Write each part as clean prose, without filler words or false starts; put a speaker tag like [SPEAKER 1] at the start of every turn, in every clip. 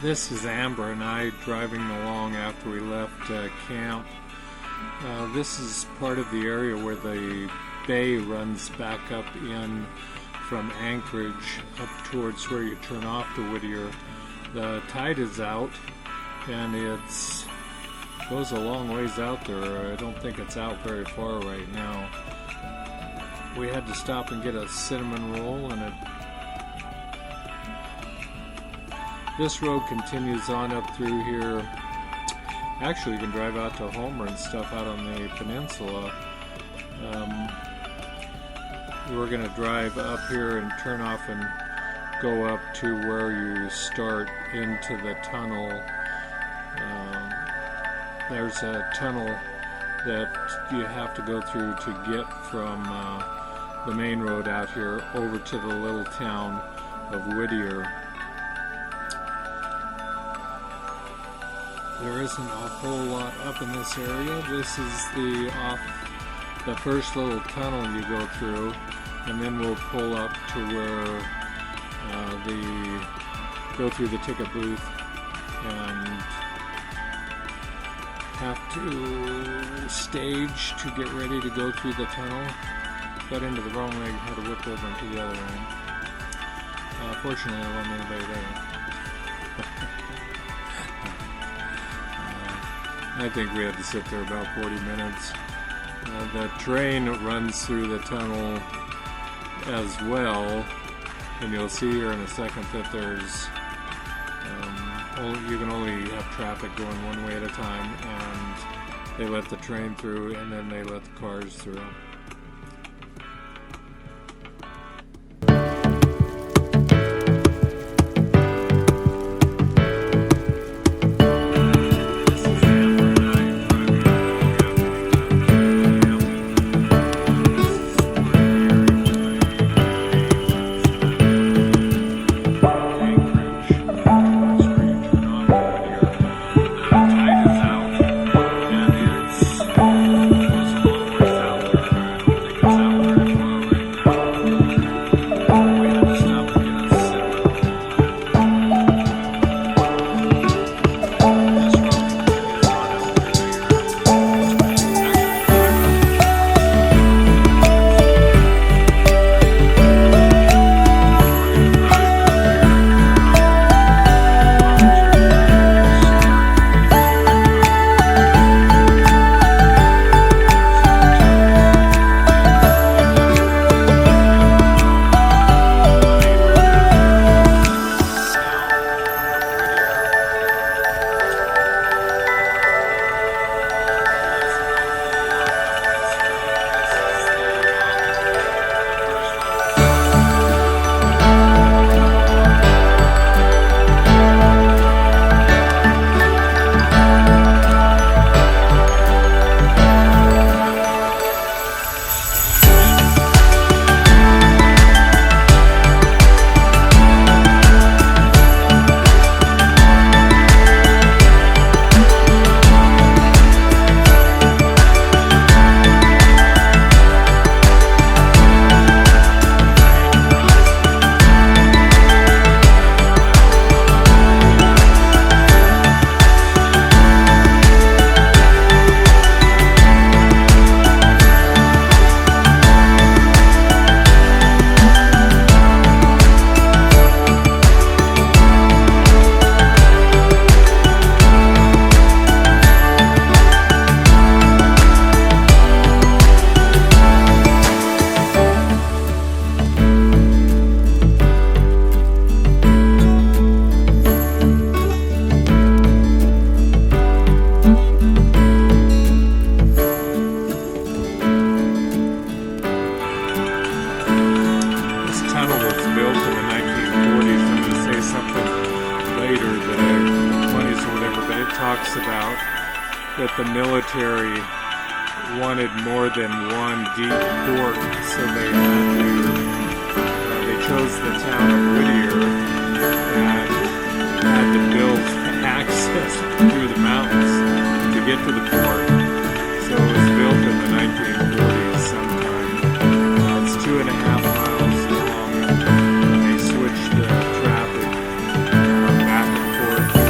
[SPEAKER 1] This is Amber and I driving along after we left camp. This is part of the area where the bay runs back up in from Anchorage up towards where you turn off to Whittier. The tide is out and it goes a long ways out there. I don't think it's out very far right now. We had to stop and get a cinnamon roll, and this road continues on up through here. Actually, you can drive out to Homer and stuff out on the peninsula. We're going to drive up here and turn off and go up to where you start into the tunnel. There's a tunnel that you have to go through to get from the main road out here over to the little town of Whittier. There isn't a whole lot up in this area. This is the first little tunnel you go through, and then we'll pull up to where go through the ticket booth and have to stage to get ready to go through the tunnel. Got into the wrong way, had to whip over into the other lane. Fortunately, there wasn't anybody there. I think we had to sit there about 40 minutes. The train runs through the tunnel as well, and you'll see here in a second that there's you can only have traffic going one way at a time, and they let the train through and then they let the cars through. Talks about that the military wanted more than one deep port, so they chose the town of Whittier and had to build access through the mountains to get to the port. So it was built in the 1940s sometime. It's 2.5 miles long, and they switched the traffic back and forth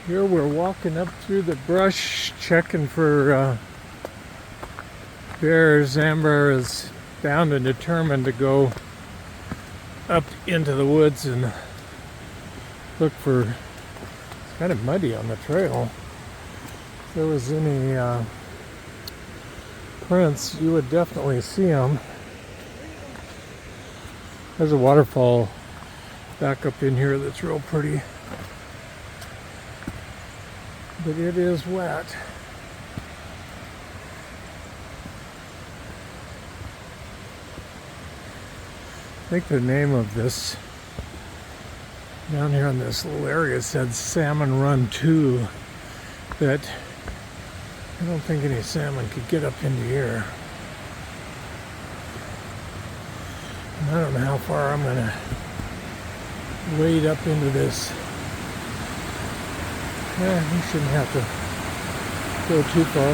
[SPEAKER 1] Here we're walking up through the brush, checking for bears. Amber is bound and determined to go up into the woods and look for. It's kind of muddy on the trail. If there was any prints, you would definitely see them. There's a waterfall back up in here that's real pretty. But it is wet. I think the name of this down here in this little area said Salmon Run 2, but I don't think any salmon could get up into here. And I don't know how far I'm gonna wade up into this. Yeah, we shouldn't have to go too far.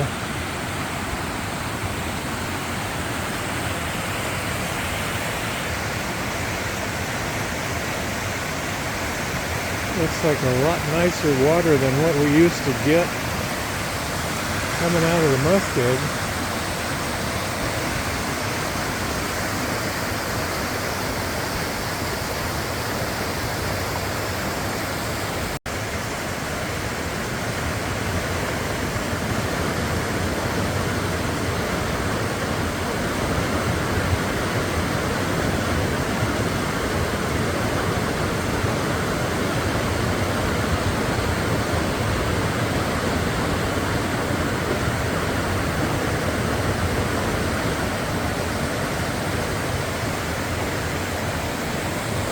[SPEAKER 1] Looks like a lot nicer water than what we used to get coming out of the muskeg.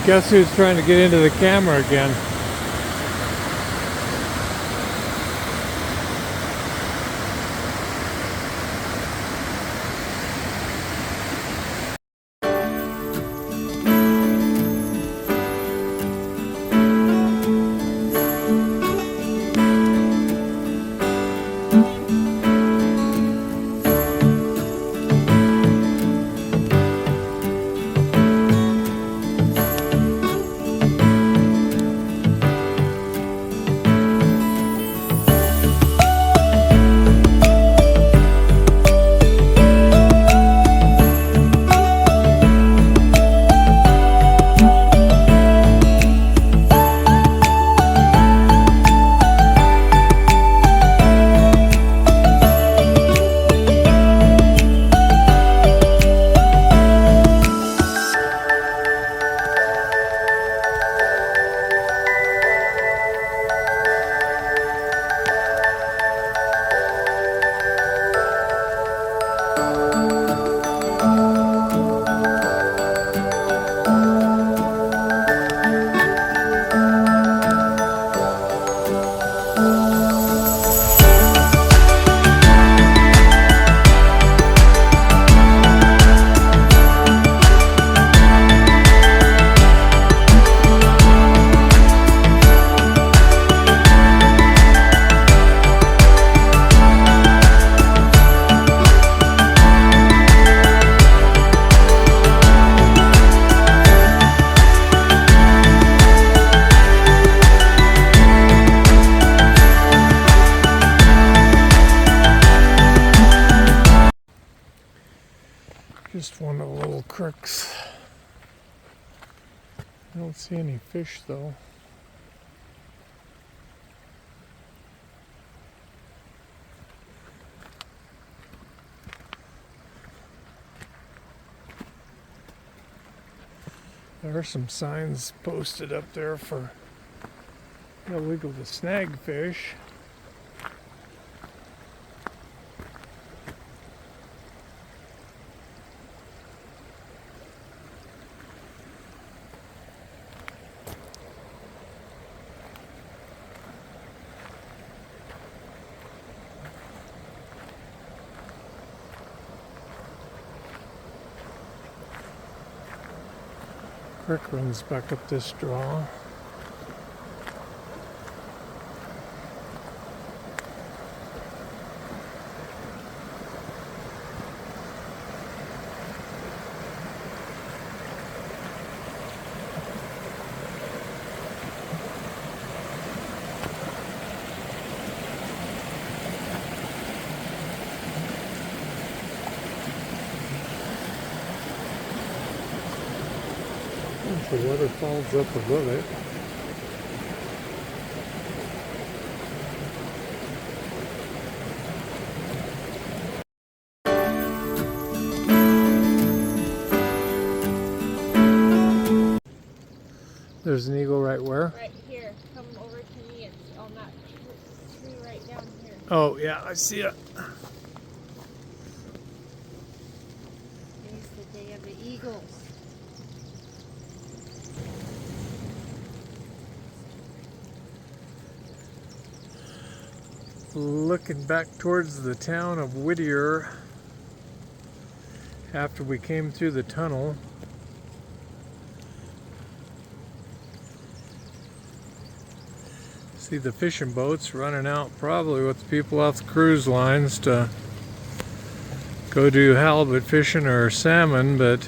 [SPEAKER 1] Guess who's trying to get into the camera again? Just one of the little crooks. I don't see any fish though. There are some signs posted up there for illegal to snag fish. Creek runs back up this draw. The waterfall's up above it. There's an eagle right where?
[SPEAKER 2] Right here. Come over to me. It's on that tree right down here.
[SPEAKER 1] Oh, yeah, I see it.
[SPEAKER 2] Today's the day of the eagles.
[SPEAKER 1] Looking back towards the town of Whittier after we came through the tunnel. See the fishing boats running out, probably with the people off the cruise lines to go do halibut fishing or salmon, but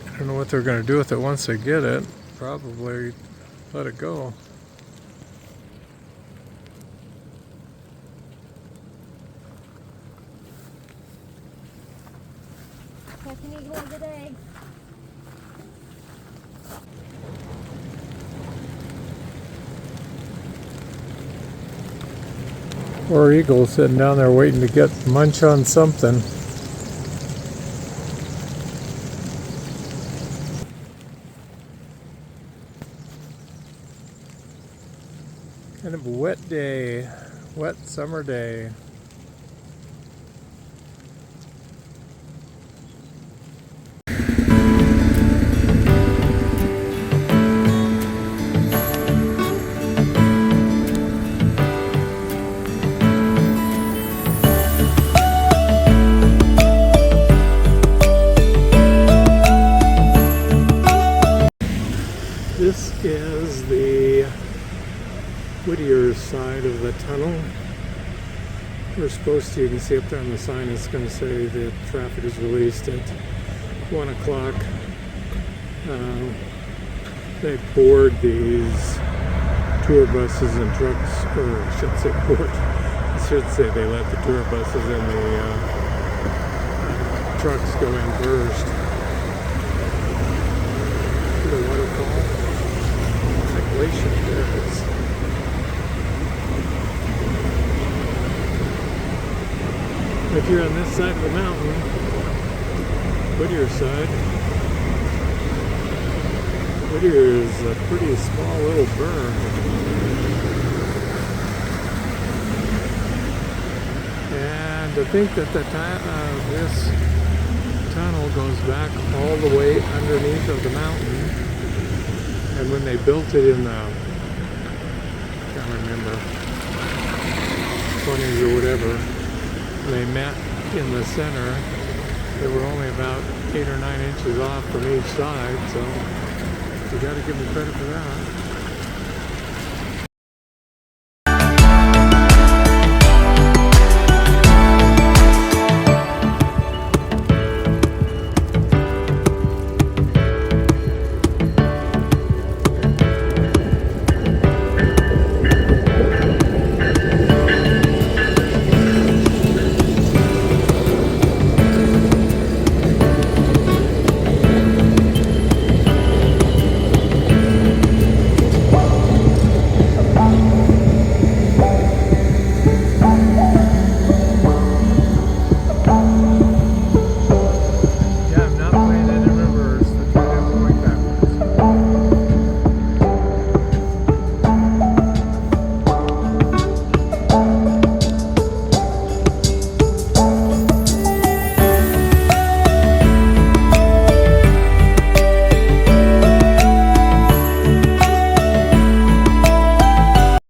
[SPEAKER 1] I don't know what they're going to do with it once they get it. Probably let it go.
[SPEAKER 2] Catch an eagle today.
[SPEAKER 1] Poor eagle sitting down there waiting to get munch on something. Kind of a wet day, wet summer day. This is the Whittier side of the tunnel. We're supposed to, you can see up there on the sign, it's going to say that traffic is released at 1 o'clock. They board these tour buses and trucks, or I should say board. I should say they let the tour buses and the trucks go in first. The waterfall. Glacier there is. If you're on this side of the mountain, Whittier side, Whittier is a pretty small little burn. And to think that this tunnel goes back all the way underneath of the mountain. And when they built it in the, I can't remember, 20s or whatever, they met in the center. They were only about 8 or 9 inches off from each side, so you got to give them credit for that.